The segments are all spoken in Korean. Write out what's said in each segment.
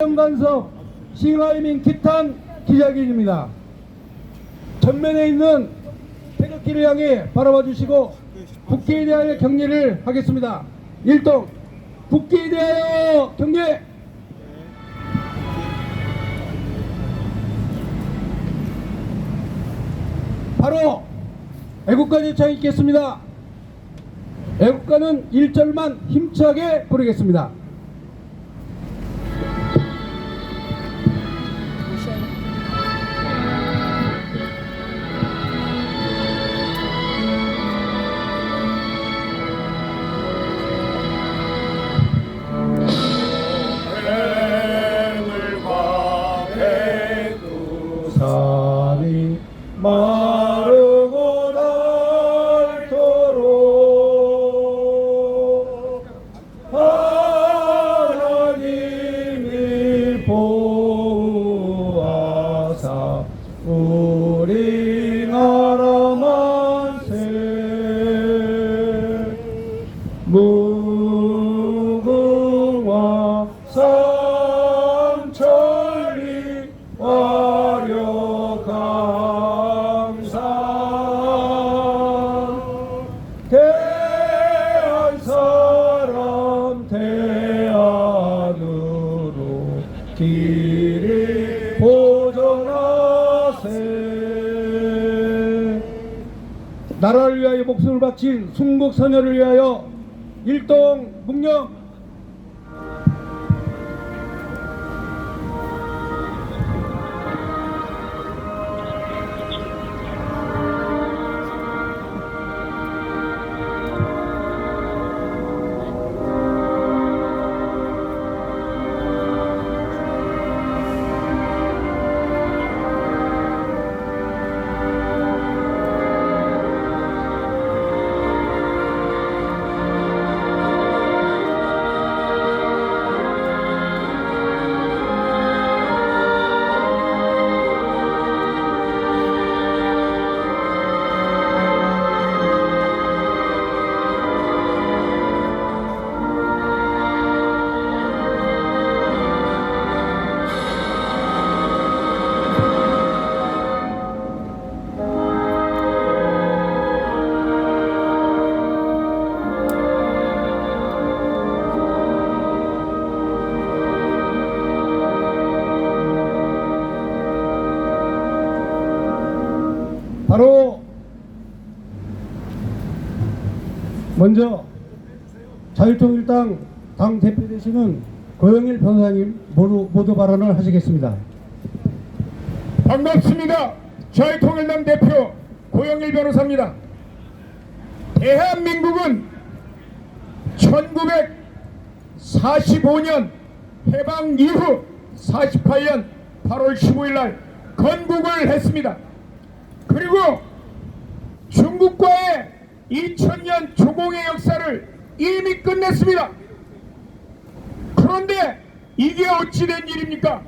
정관석 싱하이밍 기탄 기자진입니다. 전면에 있는 태극기를 향해 바라봐 주시고 국기에 대하여 경례를 하겠습니다. 1동 국기에 대하여 경례. 바로 애국가 제창 있겠습니다. 애국가는 1절만 힘차게 부르겠습니다. 산이 마르고 닳도록 하나님이 보호하사 우리나라 만세 무궁화 삼천리 화려강산 대한사람 대안으로 길이 보존하세. 나라를 위하여 목숨을 바친 순국선열을 위하여 일동 묵념. 바로 먼저 자유통일당 당 대표 되시는 고영일 변호사님 모두 발언을 하시겠습니다. 반갑습니다. 자유통일당 대표 고영일 변호사입니다. 대한민국은 1945년 해방 이후 48년 8월 15일 날 건국을 했습니다. 그리고 중국과의 2000년 조공의 역사를 이미 끝냈습니다. 그런데 이게 어찌된 일입니까?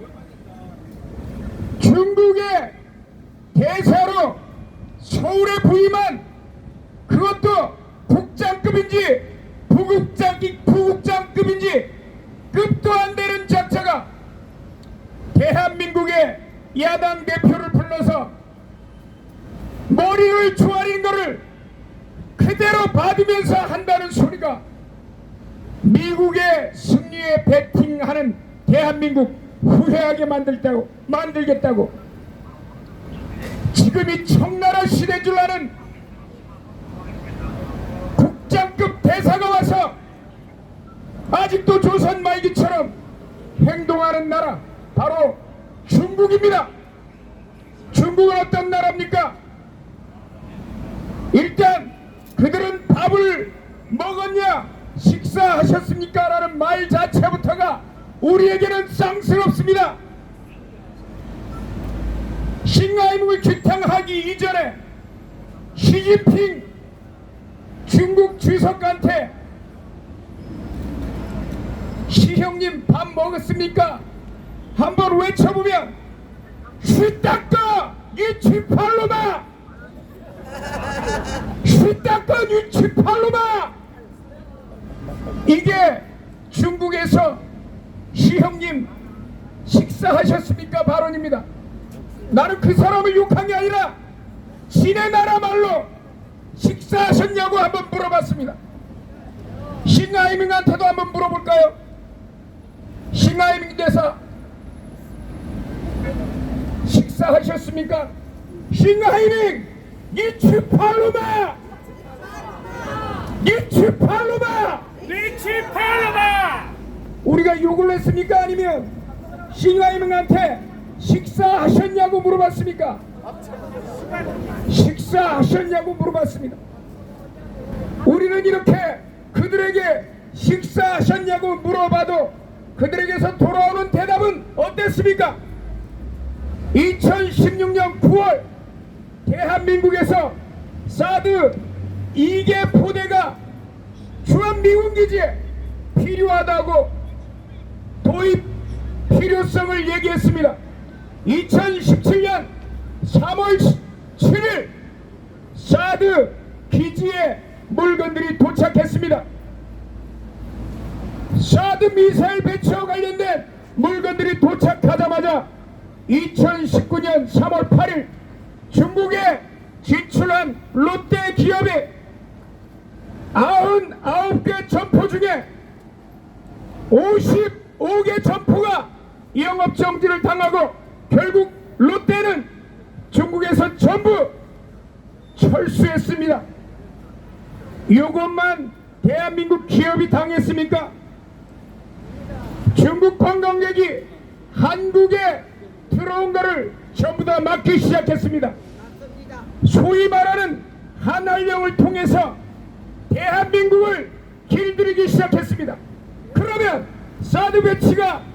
중국의 대사로 서울에 부임한, 그것도 국장급인지 부국장급인지 급도 안 되는 작자가 대한민국의 야당 대표를 불러서 머리를 조아린 거를 그대로 받으면서 한다는 소리가 미국의 승리에 베팅하는 대한민국 후회하게 만들겠다고 지금이 청나라 시대인 줄 아는 국장급 대사가 와서 아직도 조선 말기처럼 행동하는 나라 바로 중국입니다. 중국은 어떤 나라입니까? 일단 그들은 밥을 먹었냐 식사하셨습니까? 라는 말 자체부터가 우리에게는 쌍스럽습니다. 싱하이밍을 규탄하기 이전에 시진핑 중국 주석한테 시형님 밥 먹었습니까? 한번 외쳐보면 슈닦아 유치팔로마 슈닦아 유치팔로마. 이게 중국에서 시형님 식사하셨습니까? 발언입니다. 나는 그 사람을 욕한 게 아니라 지네 나라 말로 식사하셨냐고 한번 물어봤습니다. 싱하이밍한테도 한번 물어볼까요? 싱하이밍 대사 식사하셨습니까? 싱하이밍 니치팔로마 니치팔로마 니치팔로마! 우리가 욕을 했습니까? 아니면 싱하이밍한테 식사하셨냐고 물어봤습니까? 식사하셨냐고 물어봤습니다. 우리는 이렇게 그들에게 식사하셨냐고 물어봐도 그들에게서 돌아오는 대답은 어땠습니까? 2016년 9월 대한민국에서 사드 2개 포대가 주한미군기지에 필요하다고 도입 필요성을 얘기했습니다. 2017년 3월 7일 사드 기지에 물건들이 도착했습니다. 사드 미사일 배치와 관련된 물건들이 도착하자마자 2019년 3월 8일 중국에 진출한 롯데 기업이 99개 점포 중에 55개 점포가 영업정지를 당하고 결국 롯데는 중국에서 전부 철수했습니다. 이것만 대한민국 기업이 당했습니까? 중국 관광객이 한국에 들어온 것을 전부 다 막기 시작했습니다. 소위 말하는 한한령을 통해서 대한민국을 길들이기 시작했습니다. 그러면 사드 배치가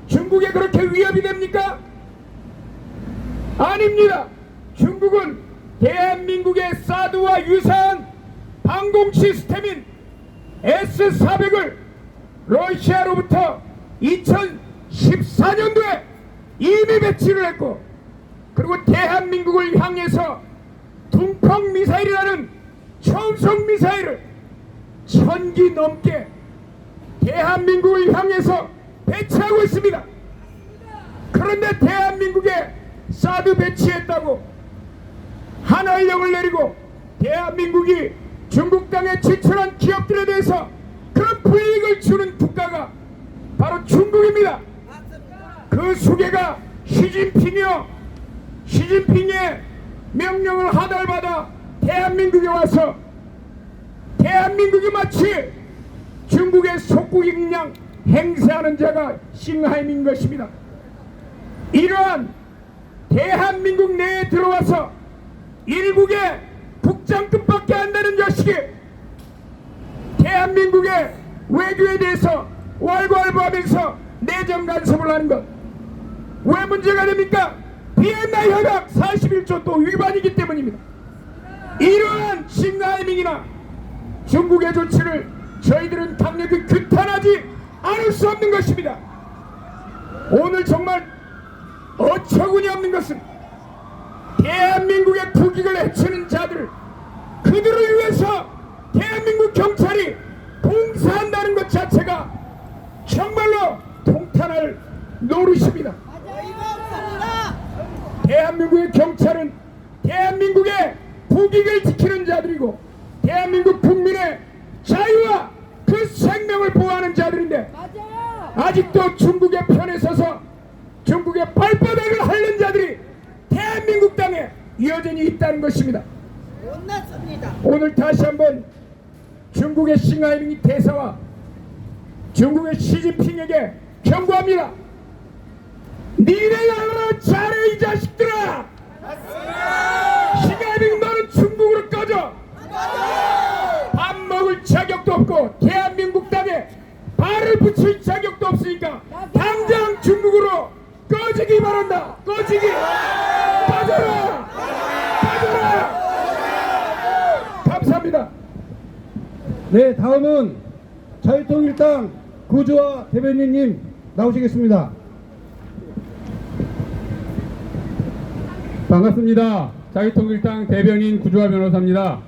중국에 그렇게 위협이 됩니까? 아닙니다. 중국은 대한민국의 사드와 유사한 방공 시스템인 S-400을 러시아로부터 2014년도에 이미 배치를 했고, 그리고 대한민국을 향해서 둥펑 미사일이라는 초음속 미사일을 1000기 넘게 대한민국을 향해서 배치하고 있습니다. 그런데 대한민국에 사드 배치했다고 한한령을 내리고 대한민국이 중국 땅에 진출한 기업들에 대해서 그런 불이익을 주는 국가가 바로 중국입니다. 그 수계가 시진핑이요. 시진핑의 명령을 하달받아 대한민국에 와서 대한민국이 마치 중국의 속국인 양 행세하는 자가 싱하이밍인 것입니다. 이러한 대한민국 내에 들어와서 일국의 국장급밖에 안 되는 자식이 대한민국의 외교에 대해서 왈가왈부하면서 내정 간섭을 하는 것, 왜 문제가 됩니까? 비엔나 협약 41조 또 위반이기 때문입니다. 이러한 싱하이밍이나 중국의 조치를 저희들은 강력히 규탄하지 않을 수 없는 것입니다. 오늘 정말 어처구니 없는 것은 대한민국의 국익을 해치는 자들, 그들을 위해서 대한민국 경찰이 봉사한다는 것 자체가 정말로 통탄할 노릇입니다. 대한민국의 경찰은 대한민국의 국익을 지키는 자들이고 대한민국 국민의 자유와 그 생명을 보호하는 자들인데, 아직도 중국의 편에 서서 중국의 발바닥을 핥는 자들이 대한민국 땅에 여전히 있다는 것입니다. 오늘 다시 한번 중국의 싱하이밍 대사와 중국의 시진핑에게 경고합니다. 니네가 알아 잘해 이 자식들아. 싱하이밍 너는 중국으로 꺼져. 밥 먹을 자격도 없고 대한민국 땅에 발을 붙일 자격도 없으니까 당장 중국으로 꺼지기 바란다. 꺼지기. 빠져라. 빠져라. 감사합니다. 네, 다음은 자유통일당 구주화 대변인님 나오시겠습니다. 반갑습니다. 자유통일당 대변인 구주화 변호사입니다.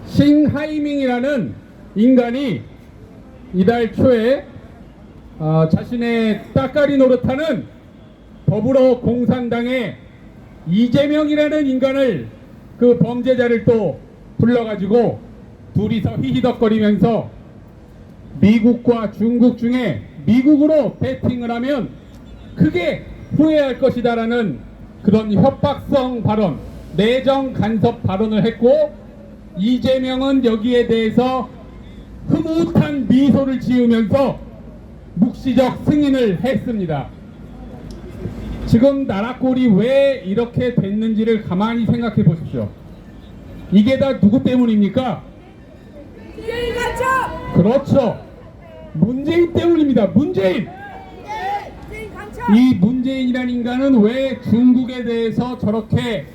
싱하이밍이라는 인간이 이달 초에 자신의 따까리 노릇하는 더불어 공산당의 이재명이라는 인간을 그 범죄자를 또 불러가지고 둘이서 히히덕거리면서 미국과 중국 중에 미국으로 배팅을 하면 크게 후회할 것이다라는 그런 협박성 발언, 내정 간섭 발언을 했고, 이재명은 여기에 대해서 흐뭇한 미소를 지으면서 묵시적 승인을 했습니다. 지금 나라 꼴이 왜 이렇게 됐는지를 가만히 생각해 보십시오. 이게 다 누구 때문입니까? 그렇죠. 문재인 때문입니다. 문재인. 이 문재인이라는 인간은 왜 중국에 대해서 저렇게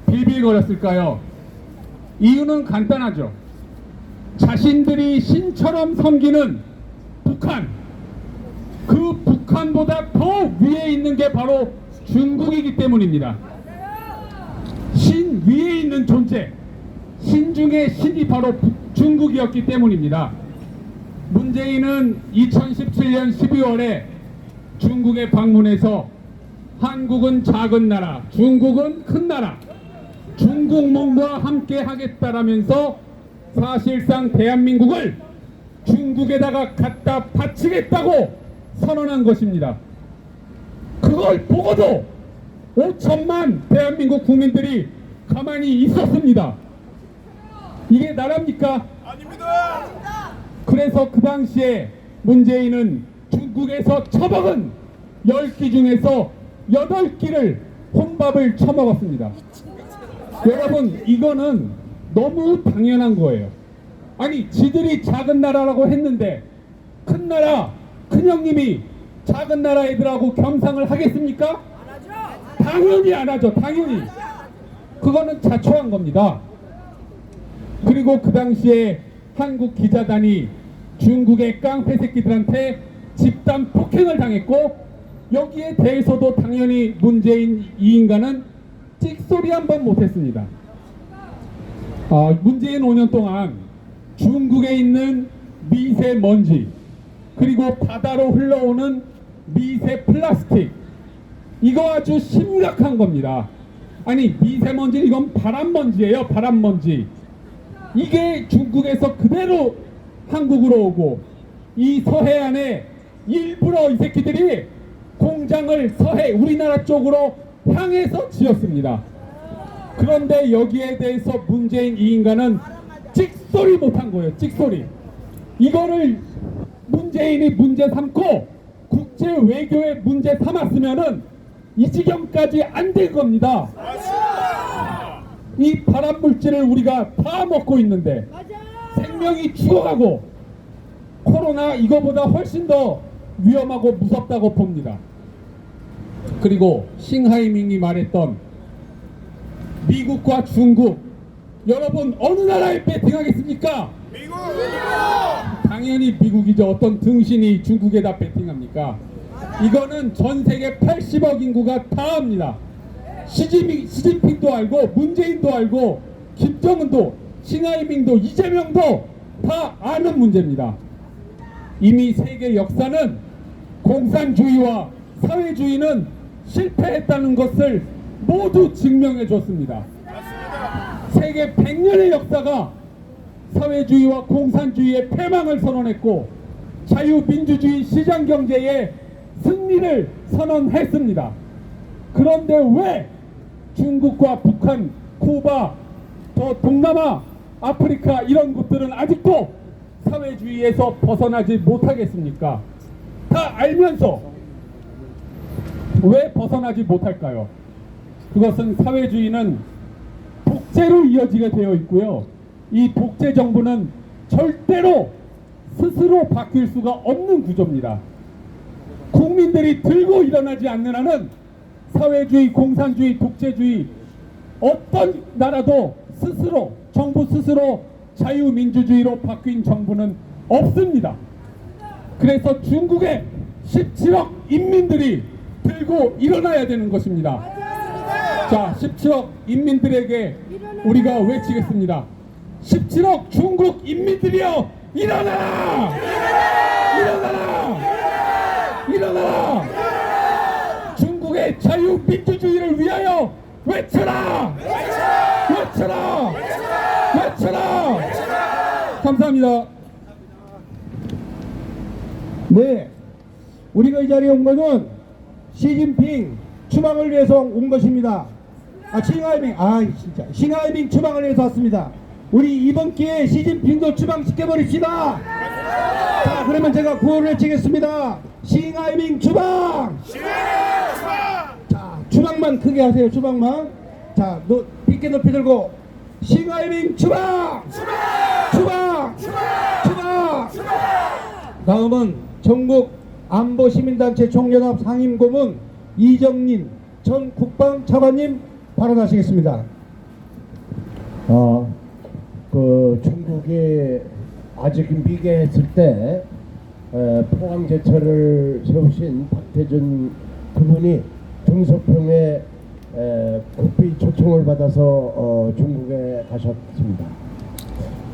빌빌거렸을까요? 이유는 간단하죠. 자신들이 신처럼 섬기는 북한, 그 북한보다 더 위에 있는 게 바로 중국이기 때문입니다. 신 위에 있는 존재, 신 중에 신이 바로 중국이었기 때문입니다. 문재인은 2017년 12월에 중국에 방문해서 한국은 작은 나라, 중국은 큰 나라, 중국몽과 함께 하겠다라면서 사실상 대한민국을 중국에다가 갖다 바치겠다고 선언한 것입니다. 그걸 보고도 5천만 대한민국 국민들이 가만히 있었습니다. 이게 나라입니까? 아닙니다. 그래서 그 당시에 문재인은 중국에서 처먹은 10끼 중에서 8끼를 혼밥을 처먹었습니다. 여러분, 이거는 너무 당연한 거예요. 아니, 지들이 작은 나라라고 했는데 큰 나라, 큰형님이 작은 나라 애들하고 겸상을 하겠습니까? 당연히 안 하죠. 당연히. 그거는 자초한 겁니다. 그리고 그 당시에 한국 기자단이 중국의 깡패 새끼들한테 집단 폭행을 당했고, 여기에 대해서도 당연히 문재인 이 인간은 찍소리 한 번 못했습니다. 문재인 5년 동안 중국에 있는 미세먼지, 그리고 바다로 흘러오는 미세 플라스틱, 이거 아주 심각한 겁니다. 아니, 미세먼지, 이건 바람먼지예요. 바람먼지. 이게 중국에서 그대로 한국으로 오고, 이 서해안에 일부러 이 새끼들이 공장을 서해 우리나라 쪽으로 향해서 지었습니다. 그런데 여기에 대해서 문재인 이 인간은 찍소리 못한 거예요. 찍소리. 이거를 문재인이 문제 삼고 국제 외교의 문제 삼았으면은 이 지경까지 안 될 겁니다. 이 발암물질을 우리가 다 먹고 있는데 생명이 죽어가고, 코로나 이거보다 훨씬 더 위험하고 무섭다고 봅니다. 그리고 싱하이밍이 말했던 미국과 중국, 여러분 어느 나라에 배팅하겠습니까? 미국! 당연히 미국이죠. 어떤 등신이 중국에다 배팅합니까? 이거는 전 세계 80억 인구가 다 합니다. 시진핑도 알고, 문재인도 알고, 김정은도, 싱하이밍도, 이재명도 다 아는 문제입니다. 이미 세계 역사는 공산주의와 사회주의는 실패했다는 것을 모두 증명해 줬습니다. 세계 100년의 역사가 사회주의와 공산주의의 패망을 선언했고, 자유민주주의 시장경제의 승리를 선언했습니다. 그런데 왜 중국과 북한, 쿠바, 더 동남아, 아프리카 이런 곳들은 아직도 사회주의에서 벗어나지 못하겠습니까? 다 알면서 왜 벗어나지 못할까요? 그것은 사회주의는 독재로 이어지게 되어 있고요. 이 독재 정부는 절대로 스스로 바뀔 수가 없는 구조입니다. 국민들이 들고 일어나지 않는 한은 사회주의, 공산주의, 독재주의 어떤 나라도 스스로, 정부 스스로 자유민주주의로 바뀐 정부는 없습니다. 그래서 중국의 17억 인민들이 들고 일어나야 되는 것입니다. 자, 17억 인민들에게 우리가 외치겠습니다. 17억 중국 인민들이여, 일어나라! 일어나라! 일어나라! 중국의 자유민주주의를 위하여 외쳐라! 외쳐라! 외쳐라! 감사합니다. 네, 우리가 이 자리에 온 것은 시진핑 추방을 위해서 온 것입니다. 싱하이밍 추방을 위해서 왔습니다. 우리 이번 기회에 시진핑도 추방시켜버립시다. 자, 그러면 제가 구호를 외치겠습니다. 싱하이밍 추방! 자, 추방만 크게 하세요. 추방만. 자, 빗게 높이 들고 싱하이밍 추방! 추방! 다음은 전국 안보시민단체 총연합 상임고문 이정린 전 국방차관님 발언하시겠습니다. 중국이 아직 미개했을 때 포항제철을 세우신 박태준 그분이 등소평에 국비 초청을 받아서 중국에 가셨습니다.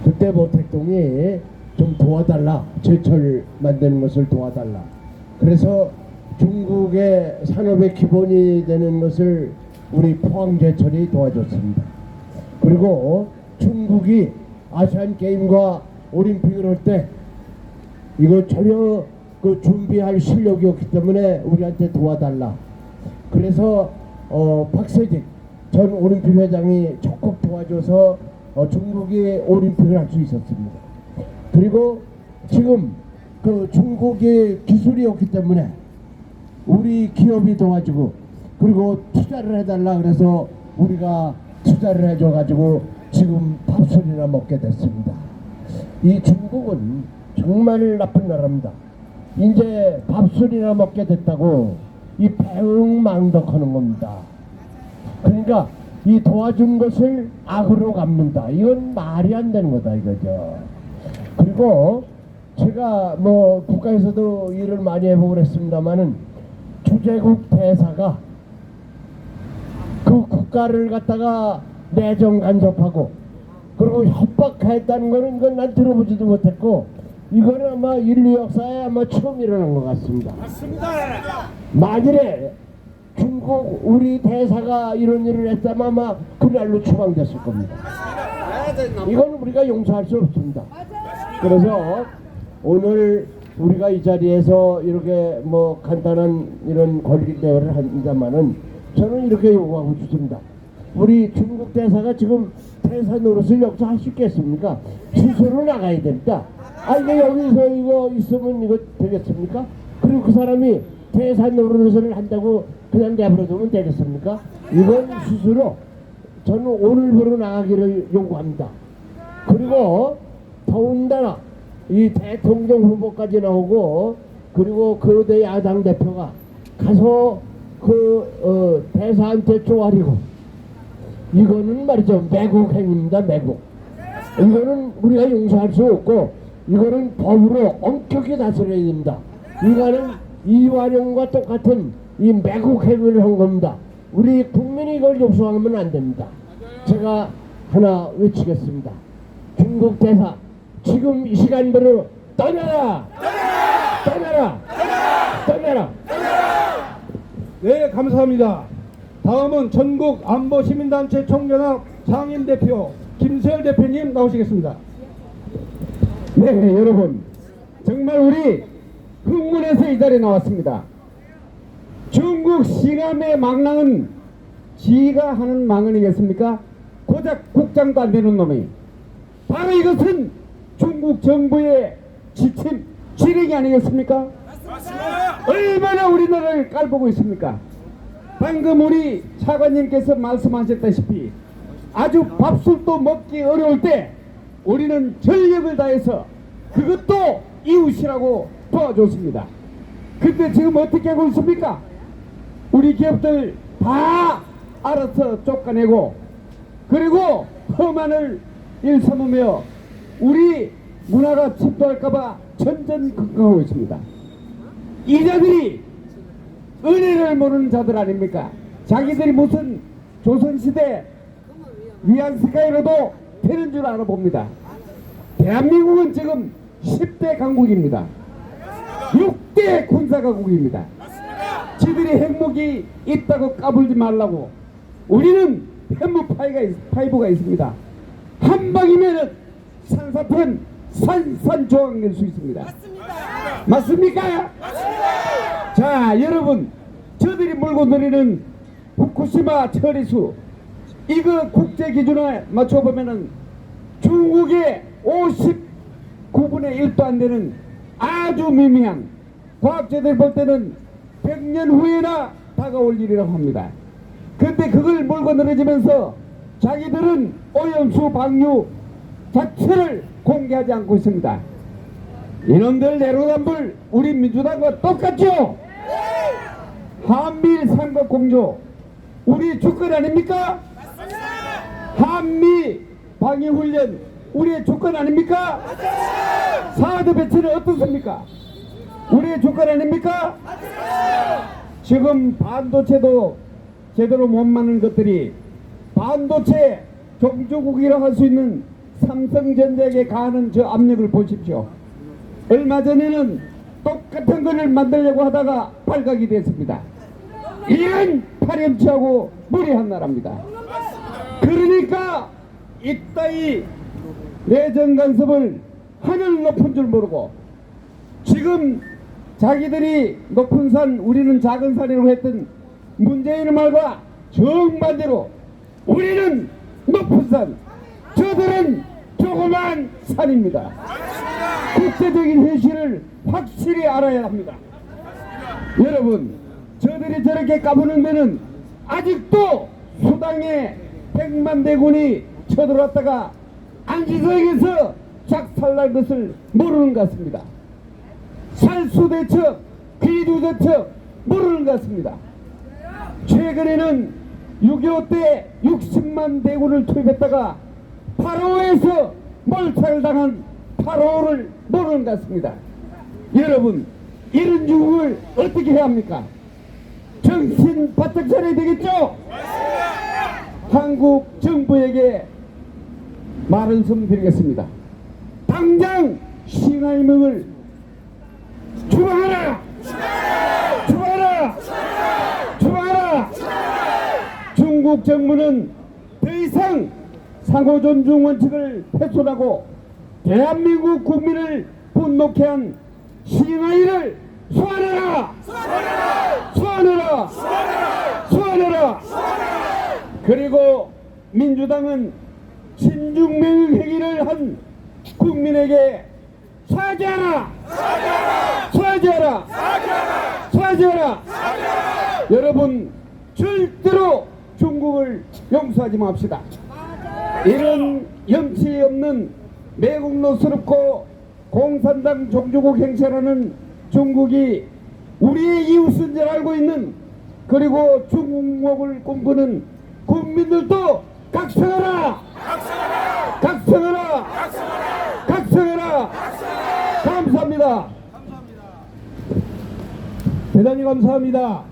그때 모택동이 좀 도와달라, 제철 만드는 것을 도와달라. 그래서 중국의 산업의 기본이 되는 것을 우리 포항제철이 도와줬습니다. 그리고 중국이 아시안 게임과 올림픽을 할 때 이거 전혀 그 준비할 실력이 없기 때문에 우리한테 도와달라. 그래서 박세직 전 올림픽 회장이 적극 도와줘서 중국이 올림픽을 할 수 있었습니다. 그리고 지금 그 중국의 기술이 없기 때문에 우리 기업이 도와주고 그리고 투자를 해달라 그래서 우리가 투자를 해줘가지고 지금 밥술이나 먹게 됐습니다. 이 중국은 정말 나쁜 나라입니다. 이제 밥술이나 먹게 됐다고 이 배응망덕하는 겁니다. 그러니까 이 도와준 것을 악으로 갚는다. 이건 말이 안 되는 거다 이거죠. 그리고 제가 뭐 국가에서도 일을 많이 해보고 그랬습니다마는 주재국 대사가 그 국가를 갖다가 내정 간섭하고 그리고 협박했다는 거는 이건 난 들어보지도 못했고 이거는 아마 인류 역사에 아마 처음 일어난 것 같습니다. 만일에 중국 우리 대사가 이런 일을 했다면 아마 그날로 추방됐을 겁니다. 이건 우리가 용서할 수 없습니다. 그래서 오늘 우리가 이 자리에서 이렇게 뭐 간단한 이런 권리 대화를 합니다만은 저는 이렇게 요구하고 싶습니다. 우리 중국 대사가 지금 대사 노릇을 여기서 할 수 있겠습니까? 스스로 나가야 됩니다. 이게 여기서 이거 있으면 이거 되겠습니까? 그리고 그 사람이 대사 노릇을 한다고 그냥 내버려두면 되겠습니까? 이건 스스로 저는 오늘부로 나가기를 요구합니다. 그리고 더군다나 이 대통령 후보까지 나오고 그리고 거대 야당 대표가 가서 그 대사한테 쪼아리고 이거는 말이죠 매국 행위입니다. 매국. 이거는 우리가 용서할 수 없고 이거는 법으로 엄격히 다스려야 됩니다. 이거는 이완용과 똑같은 이 매국 행위를 한 겁니다. 우리 국민이 이걸 용서하면 안 됩니다. 제가 하나 외치겠습니다. 중국 대사 지금 이 시간부로 떠나라! 떠나라! 떠나라! 네, 감사합니다. 다음은 전국 안보시민단체 총연합 상임대표 김세열 대표님 나오시겠습니다. 네, 여러분 정말 우리 흥문에서 이 자리에 나왔습니다. 중국 싱함의 망랑은 지가 하는 망언이겠습니까? 고작 국장도 안 되는 놈이 바로 이것은 중국 정부의 지침 지령이 아니겠습니까? 얼마나 우리나라를 깔보고 있습니까? 방금 우리 차관님께서 말씀하셨다시피 아주 밥술도 먹기 어려울 때 우리는 전력을 다해서 그것도 이웃이라고 도와줬습니다. 근데 지금 어떻게 하고 있습니까? 우리 기업들 다 알아서 쫓아내고 그리고 험한을 일삼으며 우리 문화가 침투할까봐 전전긍긍하고 있습니다. 이자들이 은혜를 모르는 자들 아닙니까? 자기들이 무슨 조선시대 위안스카이로도 되는 줄 알아봅니다. 대한민국은 지금 10대 강국입니다. 6대 군사가국입니다. 지들이 핵무기 있다고 까불지 말라고. 우리는 핵무 파이브가 있습니다. 한 방이면은 산사탄 산산조각 낼 수 있습니다. 맞습니까? 자, 여러분, 저들이 몰고 내리는 후쿠시마 처리수, 이거 국제 기준에 맞춰보면은 중국의 59분의 1도 안 되는 아주 미미한, 과학자들 볼 때는 100년 후에나 다가올 일이라고 합니다. 근데 그걸 몰고 늘어지면서 자기들은 오염수 방류 자체를 공개하지 않고 있습니다. 이놈들 내로남불 우리 민주당과 똑같죠? 한미일 삼각 공조 우리 주권 아닙니까? 한미 방위훈련 우리의 주권 아닙니까? 사드 배치는 어떻습니까? 우리의 주권 아닙니까? 지금 반도체도 제대로 못 맞는 것들이 반도체 종주국이라고 할 수 있는 삼성전자에게 가하는 저 압력을 보십시오. 얼마 전에는 똑같은 것을 만들려고 하다가 발각이 됐습니다. 이런 파렴치하고 무리한 나라입니다. 그러니까 이따위 내정 간섭을 하늘 높은 줄 모르고 지금 자기들이 높은 산 우리는 작은 산이라고 했던 문재인의 말과 정반대로 우리는 높은 산, 저들은 조그만 산입니다. 국제적인 현실을 확실히 알아야 합니다. 여러분, 저들이 저렇게 까부는 데는 아직도 수당에 100만 대군이 쳐들어왔다가 안지성에서 작살날 것을 모르는 것 같습니다. 살수대첩, 귀두대첩 모르는 것 같습니다. 최근에는 6.25 때 60만 대군을 투입했다가 8.5에서 몰살당한 8.5를 모르는 것 같습니다. 여러분, 이런 중국을 어떻게 해야 합니까? 정신 바짝 차려야 되겠죠? 한국 정부에게 말씀 드리겠습니다. 당장 싱하이밍을 추방하라! 추방하라! 추방하라! 중국 정부는 더 이상 상호 존중 원칙을 훼손하고 대한민국 국민을 분노케 한 싱하이를 소환하라! 소환하라! 소환하라! 그리고 민주당은 친중맹 행위를 한 국민에게 사죄하라! 사죄하라! 사죄하라! 여러분, 절대로 중국을 용서하지 맙시다. 이런 염치 없는 매국노스럽고 공산당 종주국 행세라는 중국이 우리의 이웃인 줄 알고 있는, 그리고 중국을 꿈꾸는 국민들도 각성하라! 각성하라! 각성하라! 감사합니다. 대단히 감사합니다.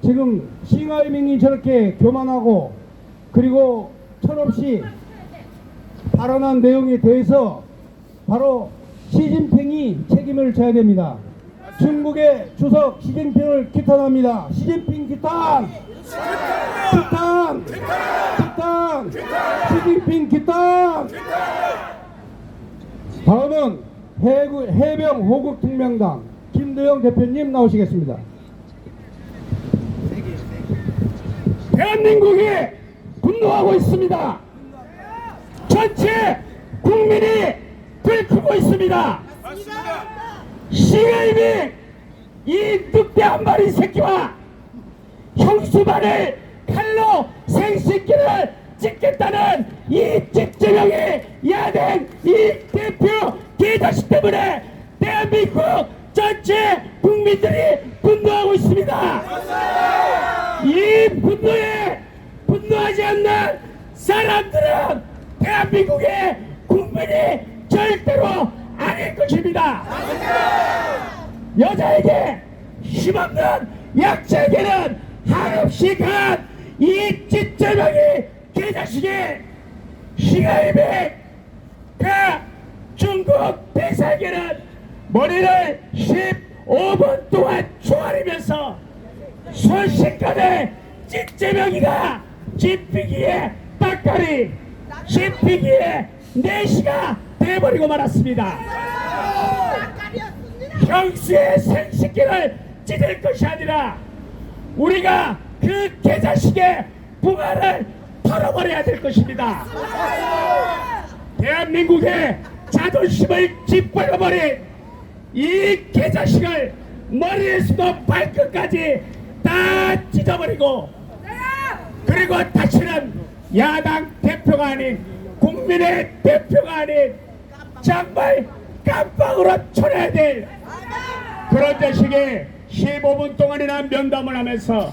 지금 싱하이밍이 저렇게 교만하고 그리고 철없이 발언한 내용에 대해서 바로 시진핑이 책임을 져야 됩니다. 중국의 주석 시진핑을 규탄합니다. 시진핑 규탄! 규탄! 규탄! 시진핑 규탄! 다음은 해병 호국특명당 김도영 대표님 나오시겠습니다. 대한민국이 분노하고 있습니다. 전체 국민이 들크고 있습니다. 싱하이밍 이 늑대 한 마리 새끼와 형수만을 칼로 생식기를 찍겠다는 이 찌찌명의 야당 이 대표 개자식 때문에 대한민국 전체 국민들이 분노하고 있습니다. 이 분노에 분노하지 않는 사람들은 대한민국의 국민이 절대로 아닐 것입니다. 여자에게 힘없는 약자에게는 한없이 강한 이 찌찌명이 개자식이 싱하이밍 그 중국 대사에게는 머리를 5분 동안 조아리면서 순식간에 찌째명이가 집히기에 딱가리, 집히기에 내시가 돼버리고 말았습니다. 형수의 생식기를 찢을 것이 아니라 우리가 그 개자식의 붕어를 털어버려야 될 것입니다. 대한민국의 자존심을 짓밟아버린 이 개자식을 머리에서부터 발끝까지 다 찢어버리고, 그리고 다시는 야당 대표가 아닌 국민의 대표가 아닌 정말 깜빡으로 쳐내야 될 그런 자식이 15분 동안이나 면담을 하면서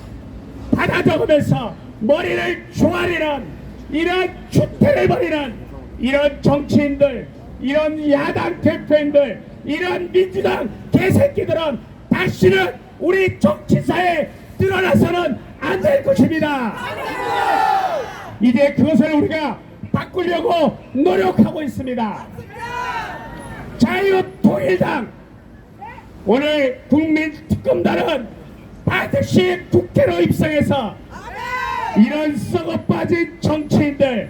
받아 적으면서 머리를 조아리는 이런 추태를 벌이는 이런 정치인들, 이런 야당 대표인들, 이런 민주당 개새끼들은 다시는 우리 정치사에 드러나서는 안 될 것입니다. 이제 그것을 우리가 바꾸려고 노력하고 있습니다. 자유통일당 오늘 국민특검단은 반드시 국회로 입성해서 이런 썩어빠진 정치인들,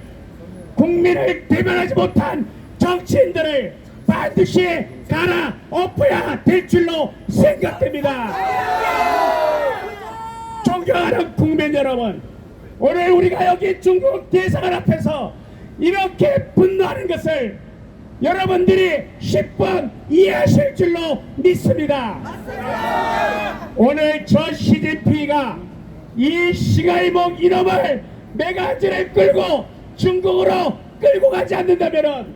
국민을 대변하지 못한 정치인들을 반드시 갈아엎어야 될 줄로 생각됩니다. 존경하는 국민 여러분, 오늘 우리가 여기 중국 대사관 앞에서 이렇게 분노하는 것을 여러분들이 10분 이해하실 줄로 믿습니다. 오늘 저 시진핑이가 이 시가이몽 이놈을 메가지를 끌고 중국으로 끌고 가지 않는다면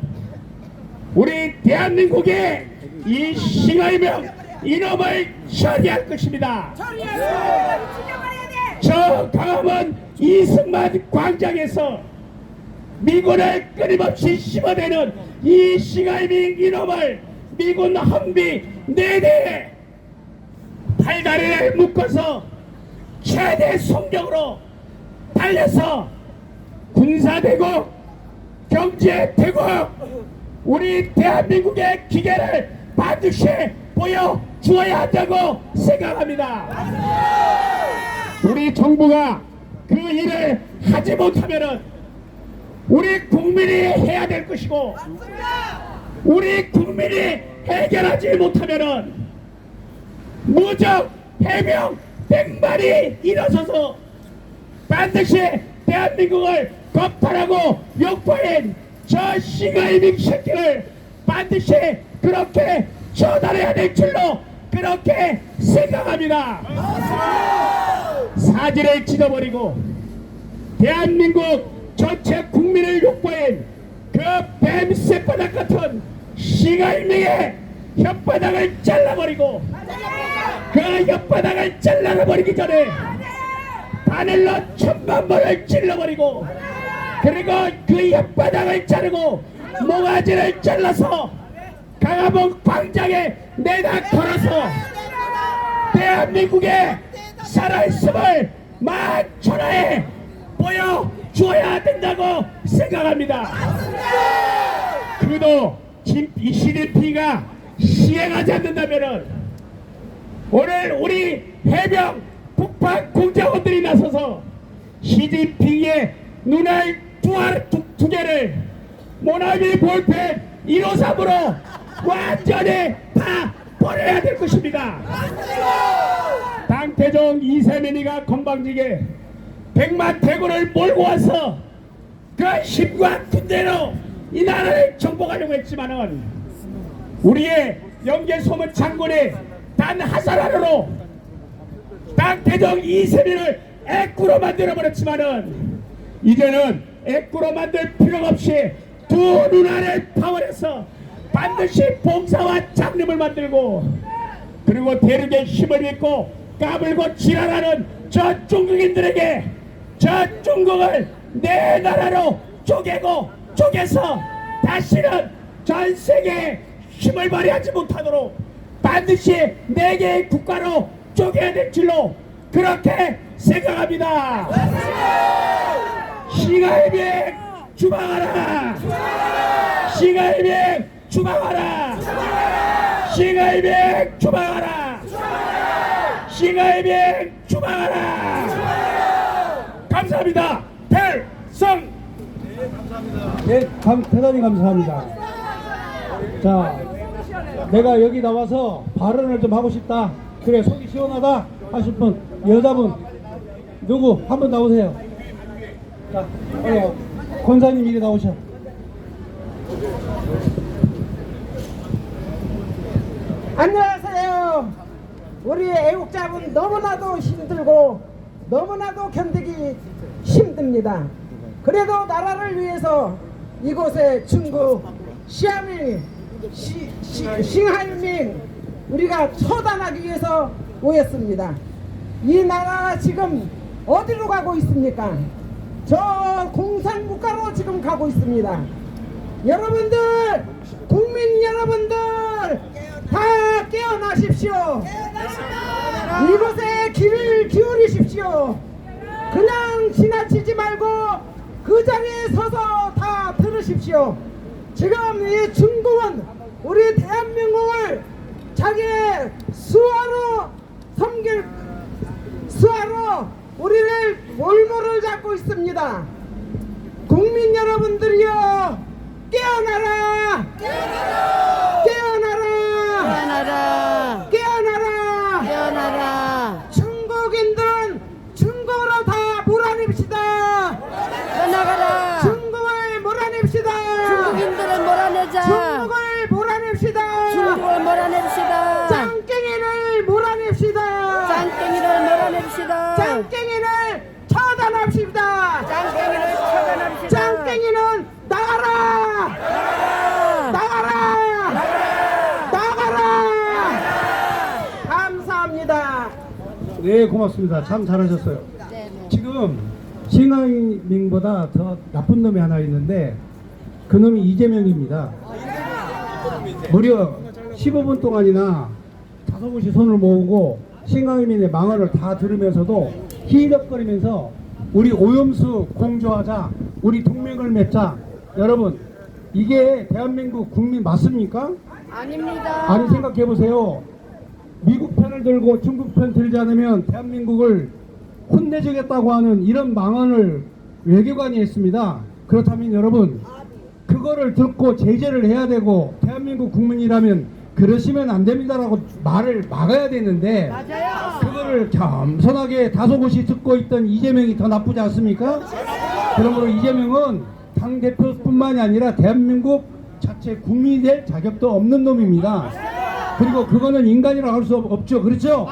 우리 대한민국에 이 시가이몽 이놈을 처리할 것입니다. 저 강화문 이승만 광장에서 미군을 끊임없이 씹어대는 이 시가이밍 이놈을 미군 함비 4대에 팔다리를 묶어서 최대 속력으로 달려서 군사대국, 경제대국, 우리 대한민국의 기계를 반드시 보여주어야 한다고 생각합니다. 우리 정부가 그 일을 하지 못하면은 우리 국민이 해야 될 것이고, 우리 국민이 해결하지 못하면은 무적 해명 100만이 일어서서 반드시 대한민국을 겁탈하고 욕보인 저 시가이밍 새끼를 반드시 그렇게 처단해야 될 줄로 그렇게 생각합니다. 사지를 찢어버리고 대한민국 전체 국민을 욕보인 그 뱀새바닥 같은 시가이밍의 혓바닥을 잘라버리고, 그 혓바닥을 잘라버리기 전에 바늘로 1000번을 찔러버리고, 그리고 그 혓바닥을 자르고 모가지를 잘라서 강화문 광장에 내다 걸어서 대한민국의 살아있음을 만천하에 보여주어야 된다고 생각합니다. 그도 이 시진핑이가 시행하지 않는다면 오늘 우리 해병 북한 공작원들이 나서서 시진핑의 눈알 두 개를 모나미 볼펜 153으로 완전히 다 버려야 될 것입니다. 당태종 이세민이가 건방지게 100만 대군을 몰고 와서 그 힘과 군대로 이 나라를 정복하려고 했지만은 우리의 영계소문 장군이 단 하사라로 당태종 이세민을 애꾸로 만들어버렸지만은 이제는 애꾸로 만들 필요가 없이 두 눈알을 파버려서 반드시 봉사와 장님을 만들고, 그리고 대륙의 힘을 믿고 까불고 지랄하는 저 중국인들에게 저 중국을 내 나라로 쪼개서 다시는 전 세계에 힘을 발휘하지 못하도록 반드시 4개의 국가로 쪼개야 될 줄로 그렇게 생각합니다. 시가이밍 주방하라! 시가이밍 주방하라! 시가이밍 주방하라! 싱하이밍 추방하라. 감사합니다. 별성. 네, 대단히 감사합니다. 자, 내가 여기 나와서 발언을 좀 하고 싶다. 그래, 속이 시원하다 하실 분, 여자분 누구 한 분 나오세요. 자, 권사님 이리 나오셔. 안녕하세요. 우리 애국자분 너무나도 힘들고 너무나도 견디기 힘듭니다. 그래도 나라를 위해서 이곳에 중국 싱하이밍 우리가 처단하기 위해서 모였습니다. 이 나라가 지금 어디로 가고 있습니까? 저 공산국가로 지금 가고 있습니다. 여러분들, 국민 여러분들 다 깨어나십시오. 이곳에 귀를 기울이십시오. 그냥 지나치지 말고 그 자리에 서서 다 들으십시오. 지금 이 중국은 우리 대한민국을 자기의 수하로 우리를 몰모를 잡고 있습니다. 국민 여러분들이여 깨어나라! 깨어나라! 깨어나라! 깨어나라! 깨어나라! 중국인들은 중국으로 다 몰아냅시다. 떠나가라. 중국을 몰아냅시다. 중국인들을 몰아내자. 중국을 몰아냅시다. 중국을 몰아냅시다. 짱깽이를 몰아냅시다. 짱깽이를 몰아냅시다. 짱깽이를 처단합시다. 짱깽이를 처단합시다. 짱깽이는 나가라! 나가라! 나가라! 감사합니다. 네, 고맙습니다. 참 잘하셨어요. 지금 싱하이밍보다 더 나쁜 놈이 하나 있는데 그 놈이 이재명입니다. 무려 15분 동안이나 5곳이 손을 모으고 싱하이밍의 망언을 다 들으면서도 희덕거리면서 우리 오염수 공조하자, 우리 동맹을 맺자. 여러분, 이게 대한민국 국민 맞습니까? 아닙니다. 아니, 생각해보세요. 미국 편을 들고 중국 편 들지 않으면 대한민국을 혼내주겠다고 하는 이런 망언을 외교관이 했습니다. 그렇다면 여러분, 그거를 듣고 제재를 해야 되고 대한민국 국민이라면 그러시면 안 됩니다라고 말을 막아야 되는데 맞아요. 그거를 겸손하게 다소곳이 듣고 있던 이재명이 더 나쁘지 않습니까? 그러므로 이재명은 당대표뿐만이 아니라 대한민국 자체 국민이 될 자격도 없는 놈입니다. 그리고 그거는 인간이라고 할 수 없죠. 그렇죠?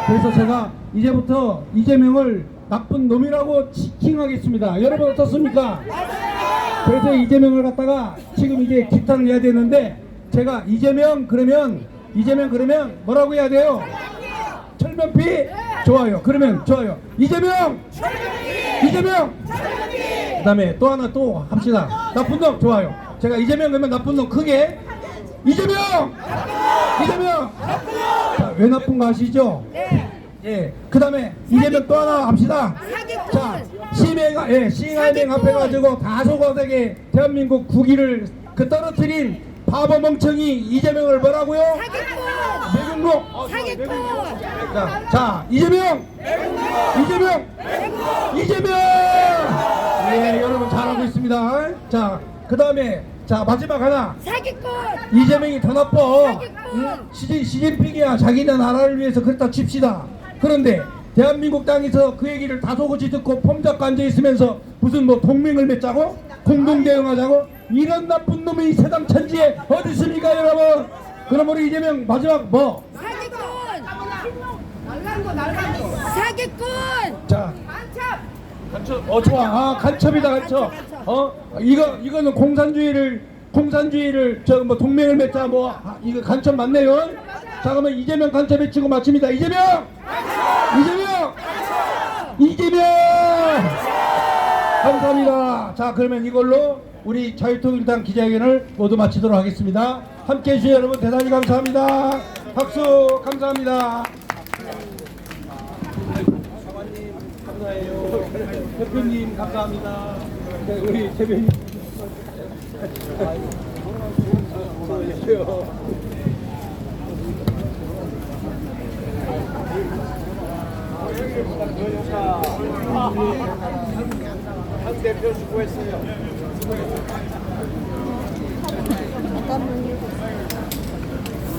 그래서 제가 이제부터 이재명을 나쁜 놈이라고 지칭하겠습니다. 여러분 어떻습니까? 그래서 이재명을 갖다가 지금 이제 기탄을 해야 되는데 제가 이재명 그러면 뭐라고 해야 돼요? 철면피? 좋아요. 그러면 좋아요. 이재명! 그 다음에 또 하나 또 합시다. 나쁜 놈 좋아요. 제가 이재명 그러면 나쁜 놈 크게 이재명! 자, 왜 나쁜 거 아시죠? 예. 그 다음에 이재명 또 하나 합시다. 자, 싱하이밍 앞에 가지고 다소곳하게 대한민국 국위를 떨어뜨린 바보 멍청이 이재명을 뭐라고요? 매국노. 자, 이재명! 예, 여러분 잘하고 있습니다. 자, 그 다음에 자 마지막 하나. 사기꾼. 이재명이 더 나빠. 시진핑이야. 자기네 나라를 위해서 그랬다 칩시다. 그런데 대한민국 땅에서 그 얘기를 다소곳이 듣고 폼 잡고 앉아있으면서 무슨 뭐 동맹을 맺자고? 공동대응하자고? 이런 나쁜 놈이 이 세상 천지에 어디 있습니까 여러분? 그럼 우리 이재명 마지막 뭐? 사기꾼. 사기꾼. 자, 간첩. 좋아. 아, 간첩이다 간첩. 이거는 공산주의를 저 뭐 동맹을 맺자 뭐 이거 간첩 맞네요. 자, 그러면 이재명 간첩에 치고 마칩니다. 이재명. 감사합니다. 자, 그러면 이걸로 우리 자유통일당 기자회견을 모두 마치도록 하겠습니다. 함께해 주신 여러분 대단히 감사합니다. 박수. 감사합니다. 사관님 감사해요. 대표님 감사합니다. 네, 우리 대표님. 안녕하세요. 잠깐만요.